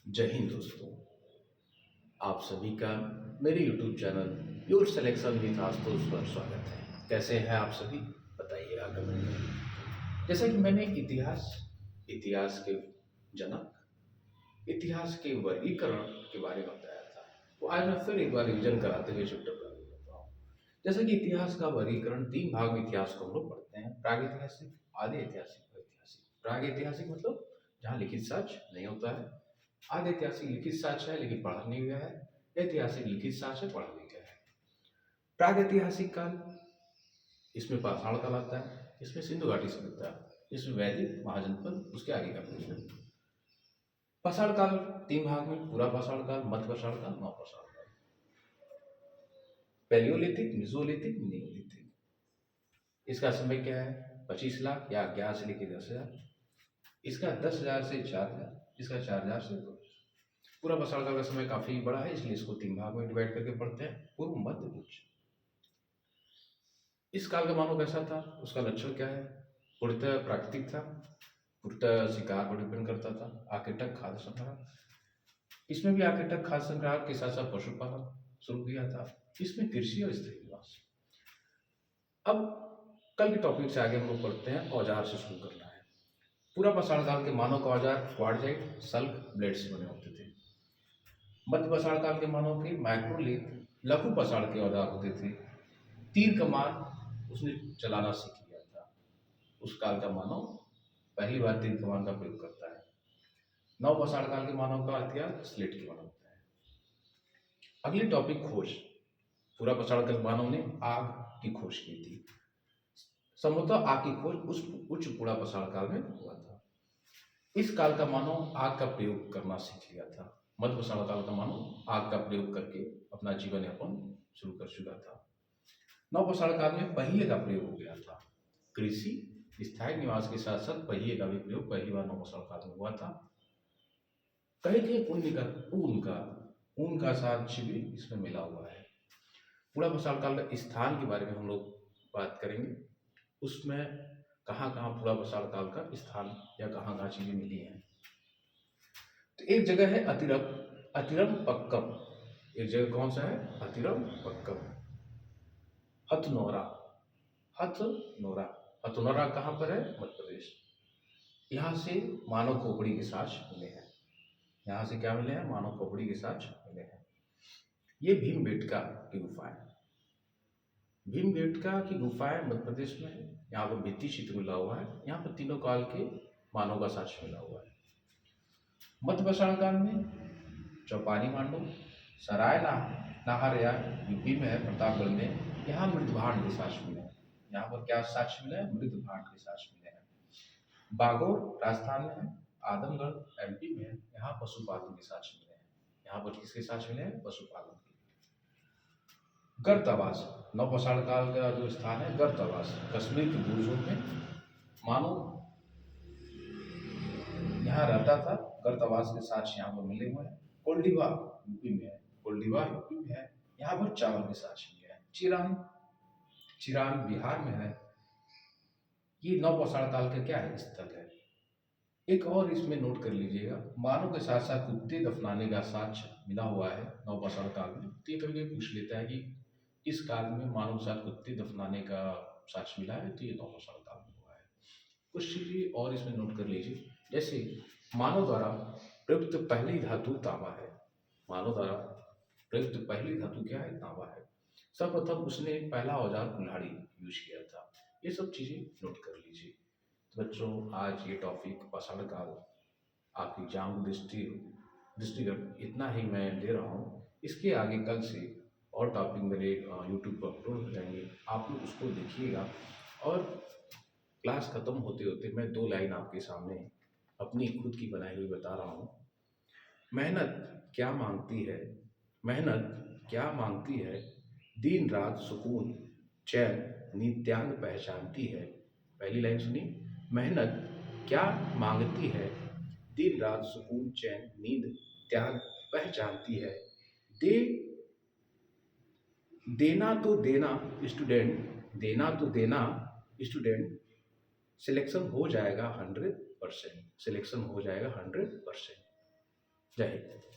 जय हिंद दोस्तों। आप सभी का मेरे YouTube channel your selection with Ashutosh पर स्वागत है। कैसे हैं आप सभी, बताइएगा कमेंट में। जैसा कि मैंने इतिहास के जनक, इतिहास के वर्गीकरण के बारे में बताया था, तो आज मैं फिर एक बार रिविजन कराते हुए चैप्टर पर बताता हूँ। जैसा कि इतिहास का वर्गीकरण 3 भाग में इतिहास को हम लोग पढ़ते हैं: प्रागैतिहासिक, आदि ऐतिहासिक, ऐतिहासिक। प्रागैतिहासिक मतलब जहाँ लिखित साक्ष्य नहीं होता है। आदि ऐतिहासिक लिखित साक्ष्य है लेकिन पढ़ा नहीं गया है। ऐतिहासिक लिखित साक्ष्य पढ़ा नहीं गया है। प्रागैतिहासिक काल, इसमें पाषाण काल आता है, इसमें सिंधु घाटी सभ्यता, इसमें वैदिक, महाजनपद, उसके आगे का प्रश्न। पाषाण काल 3 भाग में: पूरा पाषाण काल, मध्य पाषाण काल, नव पाषाण काल। Palaeolithic, Mesolithic, Neolithic. इसका समय क्या है? 25 लाख या 11 से लेकर 10,000। इसका 10,000 से 4,000, इसका 4,000 से 2,000। पूरा पाषाण काल का समय काफी बड़ा है, इसलिए इसको 3 भाग में डिवाइड करके पढ़ते हैं: पूर्व, मध्य, उच्च। इस काल का मानव कैसा था, उसका लक्षण क्या है? पूर्णतः प्राकृतिक था, पूर्णतः शिकार पर डिपेंड करता था, आकेटक, खाद्य संग्रह। इसमें भी आकेटक, खाद्य संग्रह के साथ साथ पशुपालन शुरू किया था। इसमें कृषि और स्त्री निवास। अब कल के टॉपिक से आगे हम लोग पढ़ते हैं, औजार से शुरू करना है। पूरा पाषाण काल के मानव का औजार क्वार्टजाइट, सल्क, ब्लेड से बने होते थे। मध्य पाषाण काल के मानव के माइक्रोलिथ, लघु पाषाण के औजार होते थे। तीर कमान उसने चलाना सीख लिया था। उस काल का मानव पहली बार तीर कमान का प्रयोग करता है। नव पाषाण काल के मानव का हथियार स्लेट के बना होता है। अगली टॉपिक, खोज। पूरा पाषाण काल मानव ने आग की खोज की थी। संभवतः आग की खोज उस उच्च पूरा पाषाण काल में हुआ था। इस काल का मानव आग का प्रयोग करना सीख लिया था। मध्य पाषाण काल का मानव आग का प्रयोग करके अपना जीवन यापन शुरू कर चुका था। नव पाषाण काल में पहिए का प्रयोग हो गया था। कृषि, स्थायी निवास के साथ साथ पहिए का भी प्रयोग पहली बार नव पाषाण काल में हुआ था। कहीं कहीं ऊन का साक्ष्य भी इसमें मिला हुआ है। पूरा पाषाण काल का स्थान के बारे में हम लोग बात करेंगे। उसमें कहाँ कहाँ पूरा पाषाण काल का स्थान या कहाँ कहाँ चीजें मिली हैं। तो एक जगह है अतिरम, अतिरम पक्कम। एक जगह कौन सा है? अतिरम पक्कम। हथनोरा, हथनोरा, हथनोरा कहाँ पर है? मध्य प्रदेश। यहाँ से मानव खोपड़ी के साक्ष्य मिले हैं। यहाँ से क्या मिले हैं? मानव खोपड़ी के साक्ष्य मिले हैं। ये भीमबेटका की गुफा है। भीमबेटका की गुफाएं मध्य प्रदेश में है। यहाँ पर भित्ति चित्र मिला हुआ है। यहाँ पर तीनों काल के मानव का साक्ष्य मिला हुआ है। मध्य पाषाण काल में चौपानी मांडू, सराय नाहरया यूपी में है, प्रतापगढ़ में। यहाँ मृतभांड के साक्ष्य मिले हैं। यहाँ पर क्या साक्ष्य मिले हैं? मृतभांड के साक्ष्य मिले हैं। बागोर राजस्थान में है, आदमगढ़ एमपी में है। यहाँ पशुपालन के साक्ष्य मिले हैं। यहाँ पर किसके साक्ष्य मिले हैं? पशुपालन के। गर्तावास, नव पाषाण काल का जो स्थान है गर्तावास, कश्मीर के बुर्जों में मानव यहाँ रहता था। गर्तावास के साक्ष्य यहाँ पर मिले हुए हैं। कोल्डिवा यूपी में है, कोल्डिवा यूपी में है। यहाँ पर चावल के साक्ष्य मिले हैं। चिरान, चिरान बिहार में है। ये नव पाषाण काल का क्या है? स्थल है। एक और इसमें नोट कर लीजिएगा, मानव के साथ साथ कुत्ते दफनाने का साक्ष्य मिला हुआ है नव पाषाण काल में। तो ये कभी कभी पूछ लेता है कि इस काल में मानव के साथ कुत्ते दफनाने का साक्ष्य मिला है, तो ये नव पाषाण काल में हुआ है। कुछ चीजें और इसमें नोट कर लीजिए, जैसे मानव द्वारा प्रयुक्त पहली धातु तांबा है। मानव द्वारा प्रयुक्त पहली धातु क्या है? तांबा है। सर्वप्रथम उसने पहला औजार कुल्हाड़ी यूज किया था। ये सब चीजें नोट कर लीजिए। तो बच्चों, आज ये टॉपिक पाषाण काल आपकी एग्जाम दृष्टिगत इतना ही मैं दे रहा हूँ। इसके आगे कल से और टॉपिक मेरे यूट्यूब पर अपलोड हो जाएंगे, आप लोग उसको देखिएगा। और क्लास खत्म होते होते मैं 2 लाइन आपके सामने अपनी खुद की बनाई हुई बता रहा हूँ। मेहनत क्या मांगती है, मेहनत क्या मांगती है, दिन रात सुकून चैन नींद त्याग पहचानती है। पहली लाइन सुनिए, मेहनत क्या मांगती है, दिन रात सुकून चैन नींद त्याग पहचानती है। दे देना तो देना स्टूडेंट, देना तो देना स्टूडेंट, सिलेक्शन हो जाएगा 100%, सिलेक्शन हो जाएगा 100%। जय हिंद।